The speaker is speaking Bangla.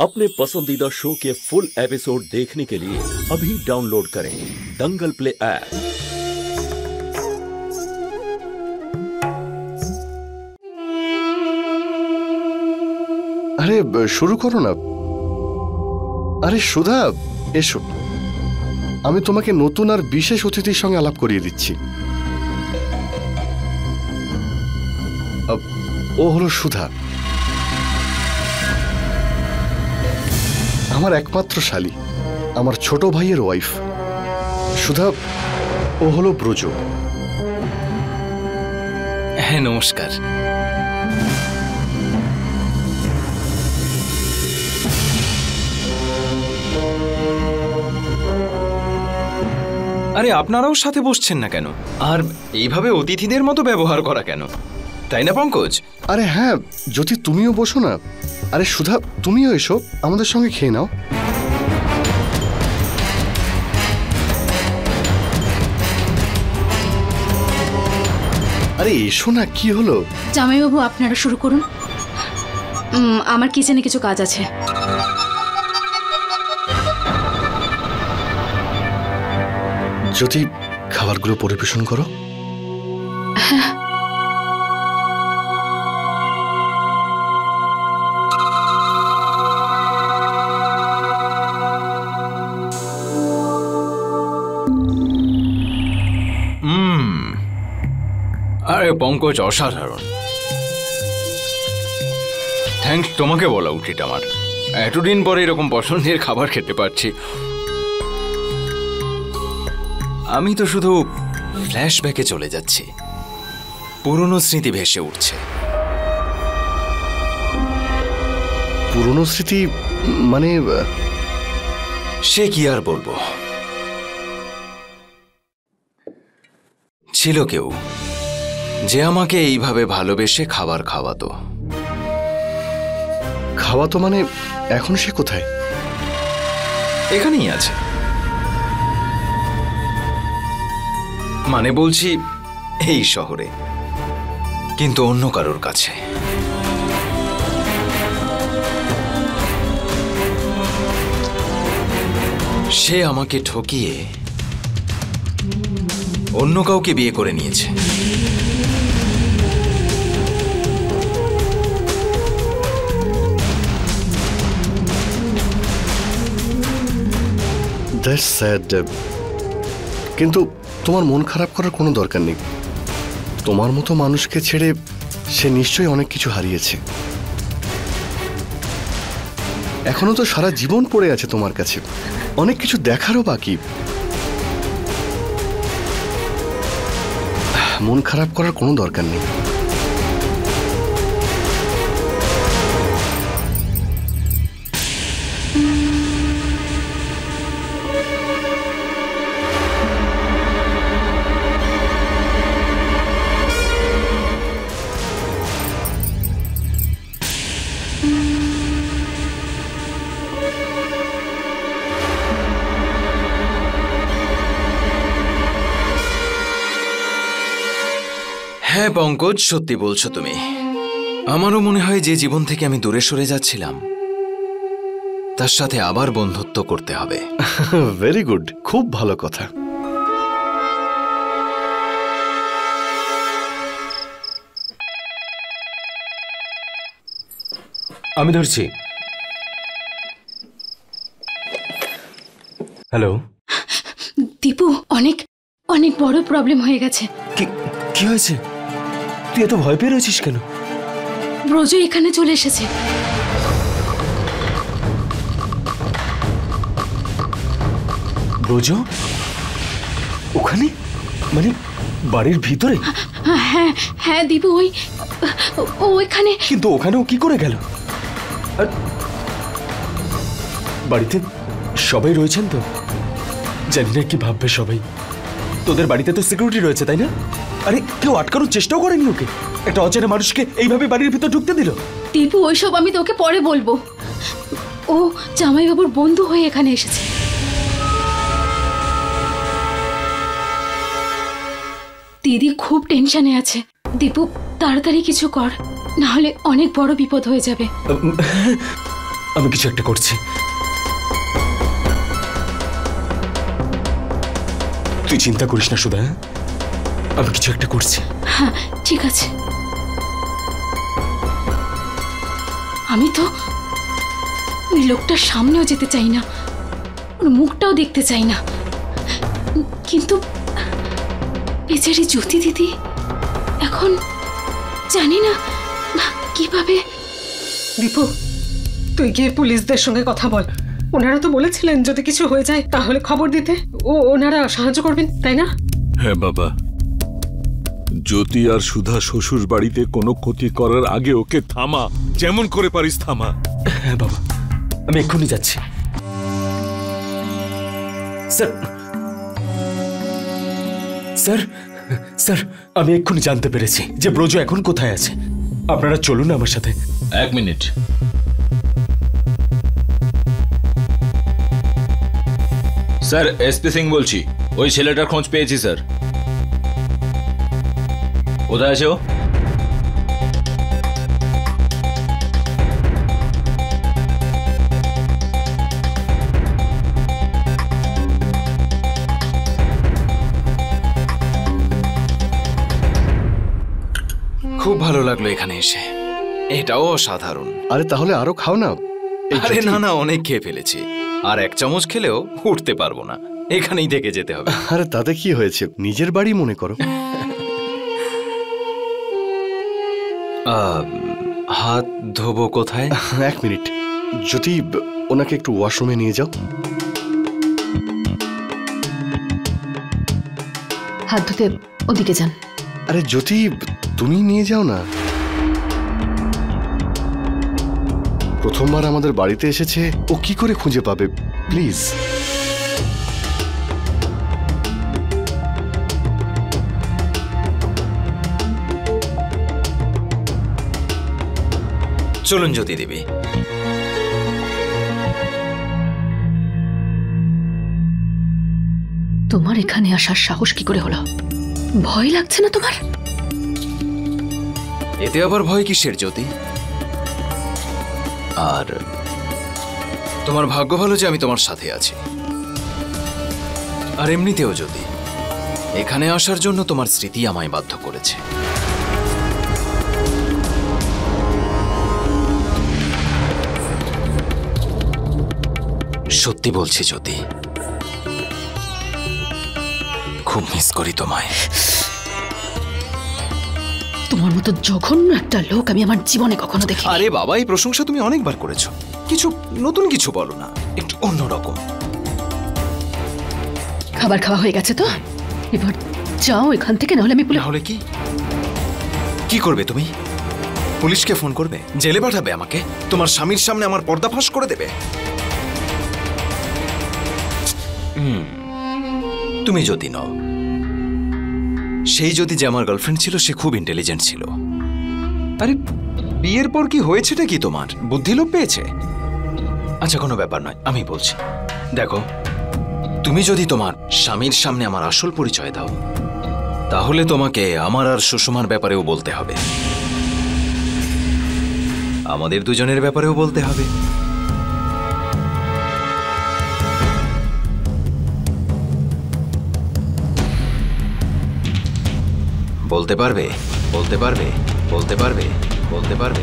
अपने पसंदीदा शो के फुल एपिसोड देखने के लिए अभी डाउनलोड करें दंगल प्ले ऐप। अरे शुरू करो ना। अरे सुधा एसो, আমি তোমাকে নতুন আর বিশেষ অতিথির সঙ্গে আলাপ করিয়ে দিচ্ছি। ও হলো সুধা, আমার একমাত্র শালী, আমার ছোট ভাইয়ের ওয়াইফ। সুধা, ও হলো ব্রজ। হ্যাঁ, নমস্কার। আরে আপনারাও সাথে বসছেন না কেন? আর এইভাবে অতিথিদের মতো ব্যবহার করা কেন, তাই না পঙ্কজ? আরে হ্যাঁ, যদি তুমিও বসো না। আরে সুধা, তুমিও এসো, আমাদের সঙ্গে খেয়ে নাও। আরে এসো না, কি হলো? জামাইবাবু আপনারা শুরু করুন, আমার কিচেনে কিছু কাজ আছে। যদি খাবারগুলো পরিবেশন করো। আরে পঙ্কজ, অসাধারণ। থ্যাঙ্কস তোমাকে বলা উচিত আমার। এতদিন পরে এরকম পছন্দের খাবার খেতে পারছি। আমি তো শুধু ফ্ল্যাশব্যাকে চলে যাচ্ছি, পুরনো স্মৃতি ভেসে উঠছে। পুরনো স্মৃতি মানে? সে কি আর বলবো, ছিল কেউ যে আমাকে এইভাবে ভালোবেসে খাবার খাওয়াতো। খাওয়াতো মানে? এখন সে কোথায়? এখানেই আছে। মানে বলছি এই শহরে, কিন্তু অন্য কারোর কাছে। সে আমাকে ঠকিয়ে অন্য কাউকে বিয়ে করে নিয়েছে। That's sad. কিন্তু তোমার মন খারাপ করার কোনো দরকার নেই। তোমার মতো মানুষকে ছেড়ে সে নিশ্চয়ই অনেক কিছু হারিয়েছে। এখনো তো সারা জীবন পড়ে আছে তোমার কাছে, অনেক কিছু দেখারও বাকি। মন খারাপ করার কোনো দরকার নেই। হ্যাঁ পঙ্কজ, সত্যি বলছো তুমি। আমারও মনে হয় যে জীবন থেকে আমি দূরে সরে যাচ্ছিলাম তার সাথে আবার বন্ধুত্ব করতে হবে। ভেরি গুড, খুব ভালো কথা। আমি ধরছি। হ্যালো দীপু, অনেক অনেক বড় প্রবলেম হয়ে গেছে। কি হয়েছে? তুই এত ভয় পেয়ে রয়েছিস কেন? ব্রজ এখানে চলে এসেছে। ব্রজ ওখানে? মানে বাড়ির ভিতরে? হ্যাঁ হ্যাঁ দীপু, ওইখানে। কিন্তু ওখানেও কি করে গেল? আর বাড়িতে সবাই রয়েছেন তো? জানি না কি ভাববে সবাই। তোদের বাড়িতে তো সিকিউরিটি রয়েছে, তাই না? আরে কেউ আটকানোর চেষ্টাও করেনি ওকে? একটা অচেনা মানুষকে এইভাবে বাড়ির ভিতর ঢুকতে দিল? দীপু, ওইসব আমি তোকে পরে বলবো। ও জামাইবাবুর বন্ধু হয়ে এখানে এসেছে। দিদি খুব টেনশনে আছে। দীপু, তাড়াতাড়ি কিছু কর, না হলে অনেক বড় বিপদ হয়ে যাবে। আমি কিছু একটা করছি। তুই চিন্তা করিস না সুধা, আমি কিছু একটা করছি। হ্যাঁ ঠিক আছে। আমি তো ওই লোকটার সামনেও যেতে চাই না, ওর মুখটাও দেখতে চাই না, কিন্তু বেচারি জ্যোতি দিদি এখন জানি না কিভাবে। দীপু, তুই গিয়ে পুলিশদের সঙ্গে কথা বল। ওনারা তো বলেছিলেন যদি কিছু হয়ে যায় তাহলে খবর দিতে, ওনারা সাহায্য করবেন, তাই না? হ্যাঁ বাবা, জ্যোতি আর সুধা শ্বশুর বাড়িতে কোনো ক্ষতি করার আগে ওকে থামা, যেমন করে পারিস থামা। হ্যাঁ বাবা, আমি এক্ষুনি যাচ্ছি। স্যার স্যার স্যার, আমি এক্ষুনি জানতে পেরেছি যে ব্রজ এখন কোথায় আছে। আপনারা চলুন আমার সাথে। 1 মিনিট। স্যার, এসপি সিং বলছি। ওই ছেলেটার খোঁজ পেয়েছি স্যার। কোথায় আছে ও? খুব ভালো লাগলো এখানে এসে, এটাও অসাধারণ। আরে তাহলে আরো খাও না। এই আরে জ্যোতি- না না, অনেক খেয়ে ফেলেছি, আর 1 চামচ খেলেও উঠতে পারবো না, এখানেই থেকে যেতে হবে। আরে তাতে কি হয়েছে, নিজের বাড়ি মনে করো। হাত ধোবো কোথায়? 1 মিনিট, যদি ওনাকে একটু ওয়াশরুমে নিয়ে যাও। হাত ধুতে ওদিকে যান। আরে জ্যোতি, তুমি নিয়ে যাও না। প্রথমবার আমাদের বাড়িতে এসেছে, ও কি করে খুঁজে পাবে? প্লিজ। চলুন জ্যোতি দেবী। তোমার এখানে আসার সাহস কি করে হলো? ভয় লাগছে না তোমার? এতে আবার ভয় কিসের জ্যোতি? আর তোমার ভাগ্য ভালো যে আমি তোমার সাথে আছি। আর এমনিতেও জ্যোতি, এখানে আসার জন্য তোমার স্মৃতি আমায় বাধ্য করেছে। সত্যি বলছি জ্যোতি, খুব মিস করি তোমায়। তোমার মতো জঘন্য একটা লোক আমি আমার জীবনে কখনো দেখি। আরে বাবা, এই প্রশংসা তুমি অনেকবার করেছো, কিছু নতুন কিছু বলো না, একটু অন্যরকম। খাবার খাওয়া হয়ে গেছে তো, এবার যাও এখান থেকে, নাহলে আমি তাহলে কি কি করবে তুমি? পুলিশকে ফোন করবে? জেলে পাঠাবে আমাকে? তোমার স্বামীর সামনে আমার পর্দাফাশ করে দেবে? তুমি যদি নও, সেই যদি যে আমার গার্লফ্রেন্ড ছিল, সে খুব ইন্টেলিজেন্ট ছিল। আরে বিয়ের পর কি হয়েছেটা কি তোমার? বুদ্ধি লোপ পেয়েছে? আচ্ছা কোনো ব্যাপার নয়, আমি বলছি। দেখো, তুমি যদি তোমার স্বামীর সামনে আমার আসল পরিচয় দাও, তাহলে তোমাকে আমার আর সুষমার ব্যাপারেও বলতে হবে, আমাদের দুজনের ব্যাপারেও বলতে হবে। বলতে পারবে? বলতে পারবে? বলতে পারবে? বলতে পারবে?